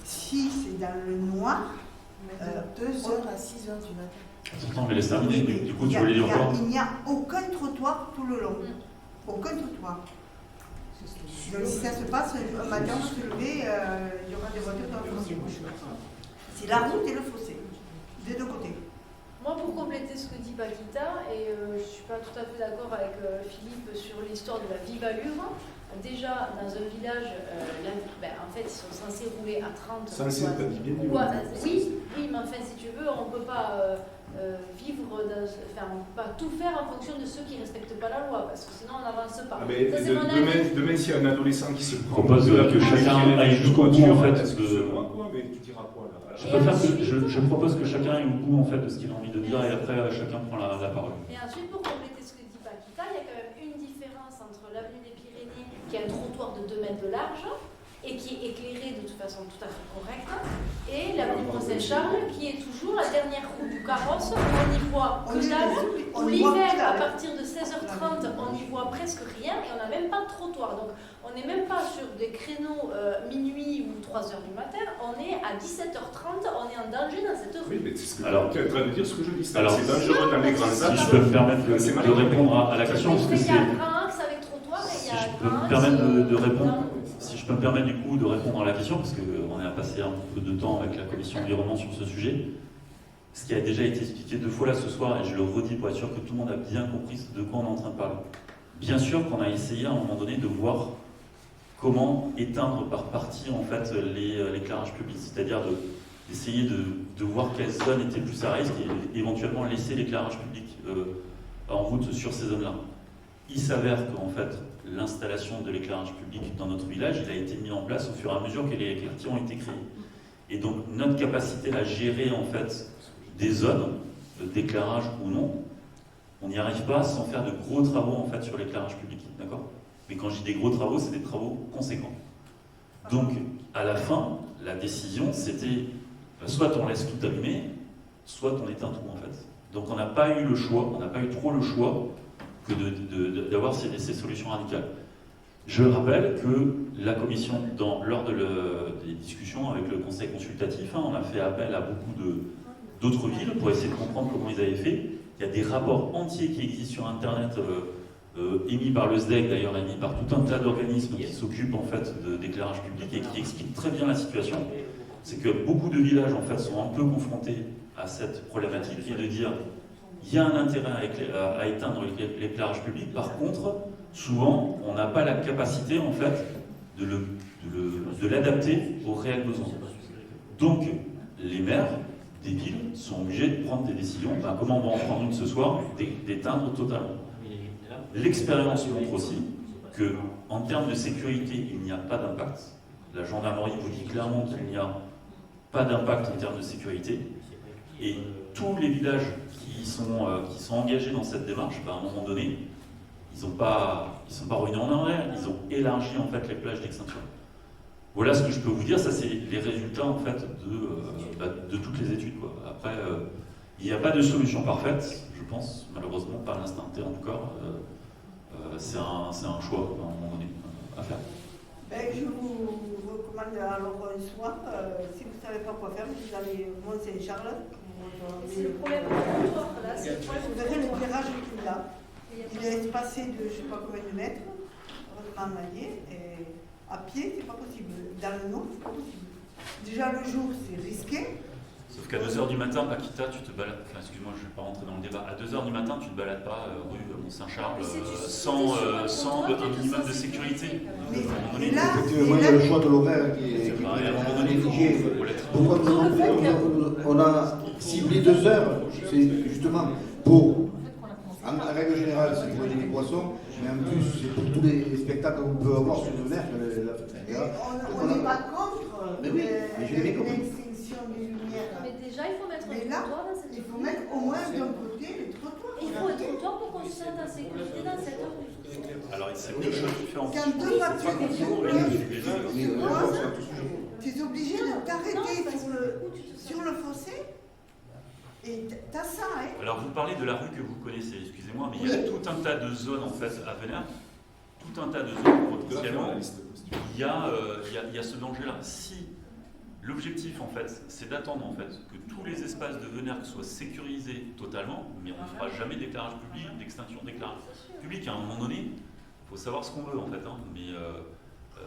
Si c'est dans le noir, 2 heures à 6 heures du matin. Attends, mais laisse terminer. Du coup, tu veux les dire encore? Il n'y a aucun trottoir tout le long. Aucun trottoir. Donc si ça se passe, un matin, on se lever, il y aura des voitures dans le fossé. C'est la route et le fossé, des deux côtés. Moi, pour compléter ce que dit Paquita, et je ne suis pas tout à fait d'accord avec Philippe sur l'histoire de la vive allure. Déjà, dans un village, en fait, ils sont censés rouler à 30. Censés, t'as dit bien. Oui, mais enfin, si tu veux, on ne peut pas vivre, on ne peut pas tout faire en fonction de ceux qui ne respectent pas la loi, parce que sinon on n'avance pas. Ah, mais ça, c'est mon avis. demain, s'il y a un adolescent qui se propose que chacun aille jusqu'au bout, en fait. Mais tu diras quoi là? Je propose que chacun aille au bout en fait de ce qu'il a envie de dire et après chacun prend la parole. Et ensuite, pour compléter ce que dit Paquita, il y a quand même une différence entre l'avenue des Pyrénées, qui a un trottoir de 2 mètres de large et qui est éclairé de toute façon tout à fait correcte, et l'avenue Mont-Saint-Charles, qui est toujours la dernière roue du carrosse, où on n'y voit que dalle, où l'hiver, à partir de 16h30, on n'y voit presque rien, et on n'a même pas de trottoir. Donc on n'est même pas sur des créneaux minuit ou 3h du matin, on est à 17h30, on est en danger dans cette rue. Oui, mais c'est ce que tu es en train de dire, ce que je dis. C'est Alors, dangereux dans les grands axes. Si je peux me permettre de répondre à la question, parce que c'est... Il y a un grand axe avec trottoir, et il y a un grand axe... Si je peux me permettre du coup de répondre à la question, parce qu'on a passé un peu de temps avec la commission environnement sur ce sujet, ce qui a déjà été expliqué 2 fois là ce soir, et je le redis pour être sûr que tout le monde a bien compris de quoi on est en train de parler. Bien sûr qu'on a essayé à un moment donné de voir comment éteindre par partie en fait l'éclairage public, c'est-à-dire d'essayer de voir quelles zones étaient plus à risque et éventuellement laisser l'éclairage public en route sur ces zones-là. Il s'avère qu'en fait, l'installation de l'éclairage public dans notre village, il a été mis en place au fur et à mesure que les quartiers ont été créés. Et donc, notre capacité à gérer en fait des zones d'éclairage ou non, on n'y arrive pas sans faire de gros travaux en fait sur l'éclairage public, d'accord? Mais quand je dis des gros travaux, c'est des travaux conséquents. Donc, à la fin, la décision, c'était soit on laisse tout allumer, soit on éteint tout en fait. Donc, on n'a pas eu le choix, on n'a pas eu trop le choix que d'avoir ces solutions radicales. Je rappelle que la commission, lors des discussions avec le conseil consultatif, on a fait appel à beaucoup d'autres villes pour essayer de comprendre comment ils avaient fait. Il y a des rapports entiers qui existent sur Internet, émis par le SDEC, d'ailleurs émis par tout un tas d'organismes qui s'occupent en fait d'éclairage public et qui expliquent très bien la situation. C'est que beaucoup de villages en fait sont un peu confrontés à cette problématique et de dire il y a un intérêt à éteindre l'éclairage public. Par contre, souvent, on n'a pas la capacité, en fait, de l'adapter aux réels besoins. Donc, les maires des villes sont obligés de prendre des décisions. Comment on va en prendre une ce soir? D'éteindre totalement. L'expérience montre aussi qu'en termes de sécurité, il n'y a pas d'impact. La gendarmerie vous dit clairement qu'il n'y a pas d'impact en termes de sécurité. Et tous les villages qui sont engagés dans cette démarche, à un moment donné, ils sont pas ruinés en arrière, ils ont élargi en fait les plages d'extinction. Voilà ce que je peux vous dire, ça c'est les résultats en fait de toutes les études, quoi. Après, il n'y a pas de solution parfaite, je pense, malheureusement, pas à l'instant T en tout cas. C'est un choix à un moment donné à faire. Je vous recommande alors un soir, si vous ne savez pas quoi faire, vous allez au Mont-Saint-Charles. C'est le problème du trottoir, là, c'est le problème. Vous verrez l'éclairage qu'il a. Il est espacé de je ne sais pas combien de mètres, heureusement maillé, et à pied, c'est pas possible. Dans le nord, c'est pas possible. Déjà le jour, c'est risqué. Sauf qu'à 2h du matin, Paquita, tu te balades, enfin excuse-moi, je ne vais pas rentrer dans le débat, à 2h du matin, tu ne te balades pas rue Mont-Saint-Charles sans un minimum de sécurité. Moi, il y a le choix de l'horaire qui est négligé. Pourquoi on a ciblé 2 heures? C'est justement pour, en règle générale, c'est pour les poissons, mais en plus, c'est pour tous les spectacles qu'on peut avoir sur le mer. On n'est pas contre l'extinction des lumières. Mais déjà, il faut mettre un trottoir dans cette rue. Il faut mettre au moins d'un côté les trottoirs. Il faut un trottoir pour qu'on se sente en sécurité dans cette rue. Alors, c'est deux choses différentes. Quand 2 voitures tu es obligé de t'arrêter sur le fossé. Et t'as ça, hein? Alors, vous parlez de la rue que vous connaissez, excusez-moi, mais il y a tout un tas de zones en fait à venir. Tout un tas de zones potentiellement. Il y a ce danger-là. Si L'objectif, en fait, c'est d'attendre en fait, que tous les espaces de Venèrgue soient sécurisés totalement, mais on ne fera jamais d'éclairage public, d'extinction d'éclairage public. À un moment donné, il faut savoir ce qu'on veut, en fait. Hein. Mais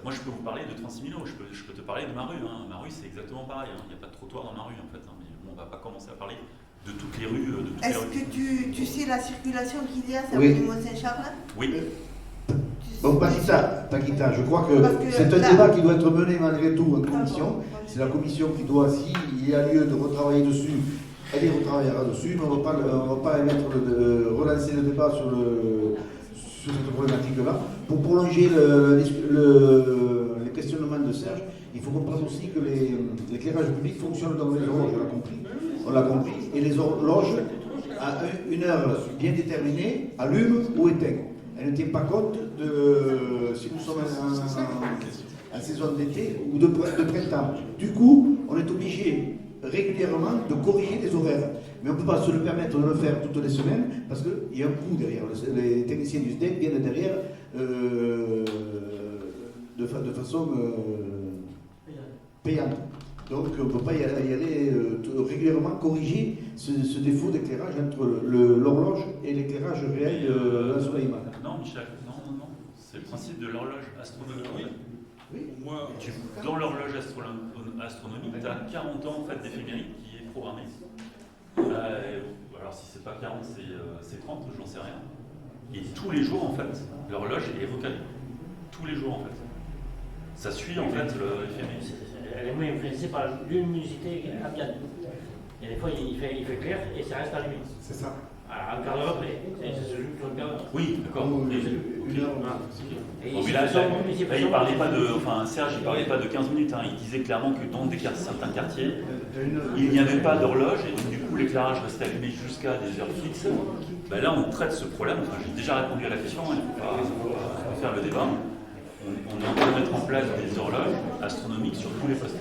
moi, je peux vous parler de 36 000 euros, je peux te parler de ma rue. Hein. Ma rue, c'est exactement pareil. Hein. Il n'y a pas de trottoir dans ma rue, en fait. Hein. Mais bon, on ne va pas commencer à parler de toutes les rues. Est-ce que tu sais la circulation qu'il y a sur Oui. le Mont-Saint-Charles? Oui. Bon, Paquita, je crois que Parce que c'est un là- débat qui doit être mené malgré tout en commission. C'est la commission qui doit, s'il y a lieu de retravailler dessus, elle y retravaillera dessus, mais on ne va pas relancer le débat sur cette problématique-là. Pour prolonger les questionnements de Serge, il faut comprendre aussi que l'éclairage public fonctionne dans les horloges, on l'a compris, et les horloges, à une heure bien déterminée, allument ou éteignent. Elle ne tient pas compte de si nous sommes en saison d'été ou de printemps. Du coup, on est obligé régulièrement de corriger les horaires. Mais on ne peut pas se le permettre de le faire toutes les semaines parce qu'il y a un coût derrière. Les techniciens du SDEC viennent derrière de façon payante. Donc on ne peut pas y aller régulièrement corriger ce défaut d'éclairage entre l'horloge et l'éclairage réel de l'ensoleillement. Non, Michel, non. C'est le principe de l'horloge astronomique. Oui. Moi, Dans l'horloge astronomique, tu as 40 ans en fait, d'éphémérite qui est programmée. Alors si c'est pas 40, c'est 30, j'en sais rien. Et tous les jours, en fait, l'horloge est recalée. Tous les jours, en fait. Ça suit, en fait, l'éphémérite. Elle est moins influencée par la luminosité ambiante. Il y a des fois, il fait clair et ça reste allumé. C'est ça. Alors, un quart d'heure après, et ça se joue sur le quart d'heure. Oui, d'accord. Et Bon, mais ici, là, il parlait pas de, Serge, il parlait pas de 15 minutes. Hein. Il disait clairement que dans certains quartiers, il n'y avait pas d'horloge et donc du coup l'éclairage restait allumé jusqu'à des heures fixes. Ben là, on traite ce problème. Enfin, j'ai déjà répondu à la question. Il ne faut pas faire le débat. On est en train de mettre en place des horloges astronomiques sur tous les postes.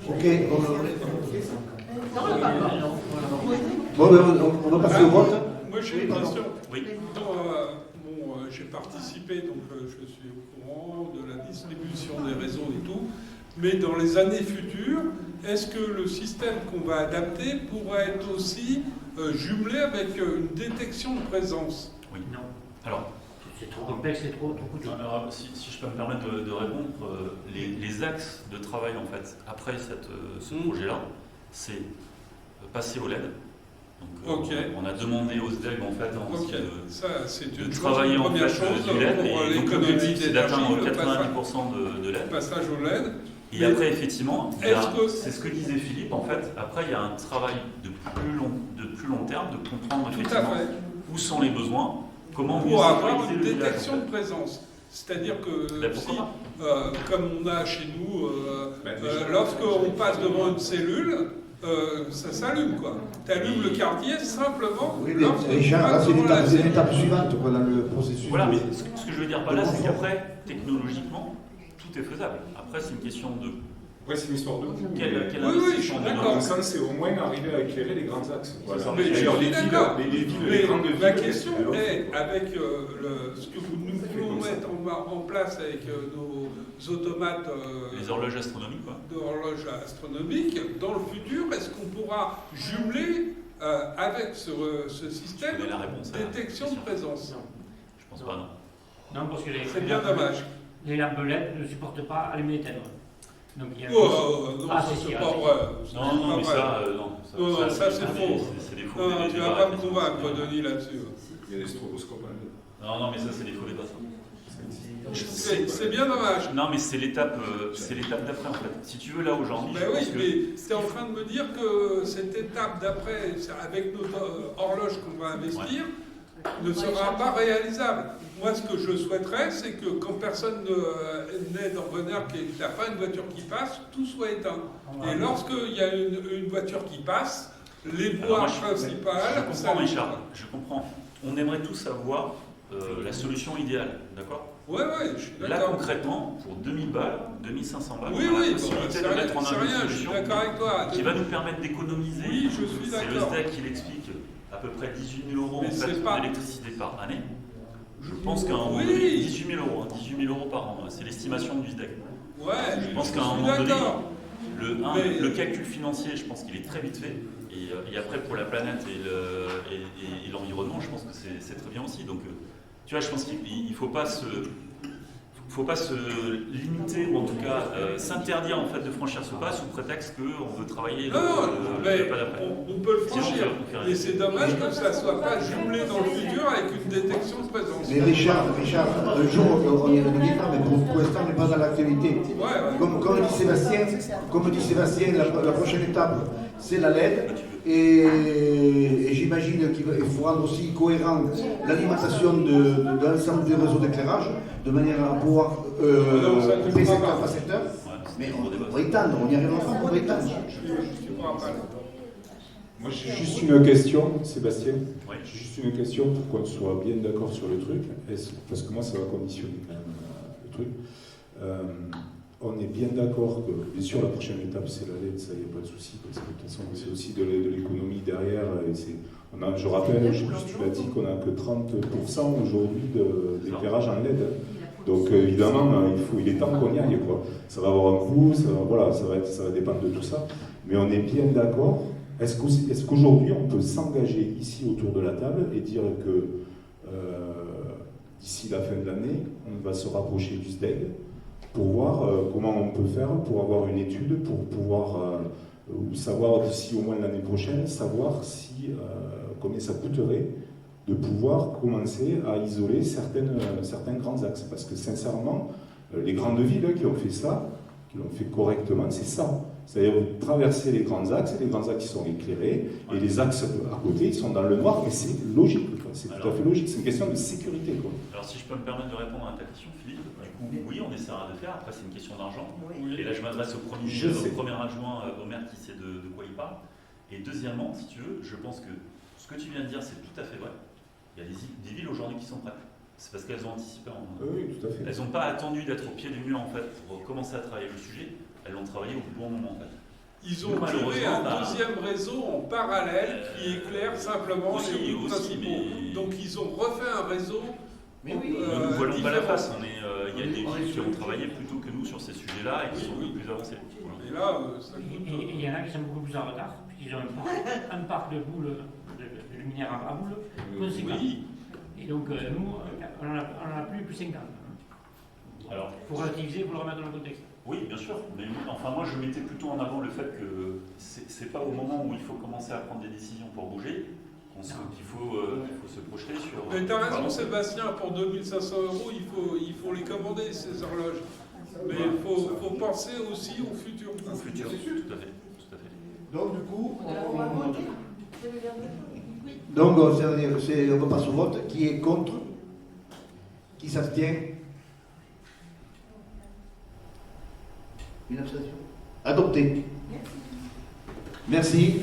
Ok. Bon, on va passer au vote. moi j'ai une question. Oui. J'ai participé, donc je suis au courant de la distribution des réseaux et tout. Mais dans les années futures, est-ce que le système qu'on va adapter pourrait être aussi jumelé avec une détection de présence? Oui. Non. Alors. C'est trop complexe, c'est trop coûteux. Alors, si je peux me permettre de répondre, les axes de travail en fait après ce projet-là, c'est passer au LED. Donc, on a demandé aux SDEG en fait de travailler en fait du LED et donc l'objectif c'est d'atteindre 90% de LED. Passage au LED. Et après effectivement, c'est ce que disait Philippe en fait. Après il y a un travail de plus long terme de comprendre effectivement où sont les besoins. Comment pour avoir une détection de présence. C'est-à-dire que si, comme on a chez nous, lorsqu'on passe devant une cellule, ça s'allume quoi. Tu allumes le quartier simplement. Oui, mais Richard, c'est l'étape suivante dans le processus. Voilà, mais ce que je veux dire par là, c'est qu'après, technologiquement, tout est faisable. Après, c'est une question de. Ouais, c'est une histoire de. Quel oui, je suis d'accord. Ça, c'est au moins arriver à éclairer les grands axes. Voilà. Mais je suis d'accord. Les grandes villes. La question est, avec ce que nous pouvons mettre en place avec nos automates. Les horloges astronomiques, quoi. D'horloges astronomiques, dans le futur, est-ce qu'on pourra jumeler avec ce système détection de présence? Non. Je pense pas, non. Non, parce que c'est bien dommage. Les lampes LED ne supportent pas allumer et éteindre. Donc, il y a non, c'est pas vrai. Non, mais ça, non. Ça c'est faux. C'est des faux. Non, tu vas pas me convaincre, Denis, là-dessus. Il y a des stroboscopes. Non, mais ça, c'est des faux débats. C'est bien dommage. Non, mais c'est l'étape d'après, en fait. Si tu veux, là, aujourd'hui... Ben oui, mais tu es en train de me dire que cette étape d'après, avec notre horloge qu'on va investir, ne sera pas réalisable. Moi, ce que je souhaiterais, c'est que quand personne n'est dans Venèrgue et qu'il n'y a pas une voiture qui passe, tout soit éteint. Et lorsqu'il y a une voiture qui passe, les voies principales... Je comprends, Richard, je comprends. On aimerait tous avoir la solution idéale, d'accord? Oui, je suis d'accord. Là, concrètement, pour 2000 balles, 2500 balles, oui, on a la possibilité de mettre en œuvre une solution qui va nous permettre d'économiser. Oui, je suis d'accord. C'est le SDEC qui l'explique, à peu près 18 000 euros d'électricité par année. Je pense qu'à un moment donné, 18 000 euros par an, c'est l'estimation du SDEC. Ouais, je pense qu'à un moment donné, Le calcul financier, je pense qu'il est très vite fait. Et après, pour la planète et l'environnement, je pense que c'est très bien aussi. Donc, tu vois, je pense qu'il ne faut pas se limiter, ou en tout cas s'interdire en fait de franchir ce pas sous prétexte qu'on veut travailler mais on peut le franchir. Et c'est dommage que ça ne soit pas jumelé dans le futur avec une détection de présence. Mais Richard, un jour on y reviendra, mais pour l'instant on n'est pas dans l'actualité. Comme dit Sébastien, la prochaine étape c'est la LED. Et j'imagine qu'il faut rendre aussi cohérent l'alimentation de l'ensemble du réseau d'éclairage, de manière à pouvoir couper secteur par secteur. Mais on va y tendre, on y arrivera pas, on va y tendre. Moi j'ai juste une question, Sébastien. Oui. J'ai juste une question pour qu'on soit bien d'accord sur le truc, parce que moi ça va conditionner quand même le truc. On est bien d'accord que, bien sûr, la prochaine étape, c'est la LED, ça, il n'y a pas de souci. Parce que de toute façon, c'est aussi de l'économie derrière. Je rappelle, tu l'as dit, qu'on n'a que 30% aujourd'hui d'éclairage en LED. Donc, évidemment, il est temps qu'on y aille, quoi. Ça va avoir un coût, ça va dépendre de tout ça. Mais on est bien d'accord. Est-ce qu'aujourd'hui, on peut s'engager ici autour de la table et dire que d'ici la fin de l'année, on va se rapprocher du SDEG pour voir comment on peut faire pour avoir une étude, pour pouvoir savoir d'ici au moins l'année prochaine, savoir combien ça coûterait de pouvoir commencer à isoler certains grands axes. Parce que sincèrement, les grandes villes qui ont fait ça, qui l'ont fait correctement, c'est ça. C'est-à-dire traverser les grands axes qui sont éclairés, et les axes à côté, ils sont dans le noir, mais c'est logique, quoi. C'est tout à fait logique, c'est une question de sécurité, quoi. Alors si je peux me permettre de répondre à ta question, Philippe, du coup, oui, on essaiera de faire, après c'est une question d'argent, et là je m'adresse au premier adjoint au maire qui sait de quoi il parle, et deuxièmement, si tu veux, je pense que ce que tu viens de dire, c'est tout à fait vrai. Il y a des villes aujourd'hui qui sont prêtes. C'est parce qu'elles ont anticipé. Oui, tout à fait. Elles n'ont pas attendu d'être au pied du mur en fait pour commencer à travailler le sujet. Elles l'ont travaillé au bon moment en fait. Ils ont créé un deuxième réseau en parallèle qui éclaire simplement les routes principaux. Donc ils ont refait un réseau. Mais oui, nous ne voilons pas la face. Il y a des villes qui ont travaillé plutôt que nous sur ces sujets-là et qui sont beaucoup plus avancées. Et là, ça coûte. Et il y en a qui sont beaucoup plus en retard, puisqu'ils ont un parc de boules, de luminaires à boules conséquent. Oui. Et donc nous, on en a plus 50. Alors, pour relativiser, pour le remettre dans le contexte. Oui, bien sûr. Mais enfin, moi, je mettais plutôt en avant le fait que c'est pas au moment où il faut commencer à prendre des décisions pour bouger qu'il faut se projeter sur. Mais t'as raison, Sébastien. Pour 2500 €, il faut les commander ces horloges. Mais il faut penser aussi au futur. Au futur, tout à fait. Donc du coup, donc on passe au vote. Qui est contre? Qui s'abstient? Une abstention. Adopté. Merci.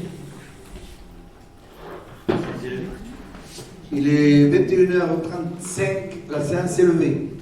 Il est 21h35, la séance est levée.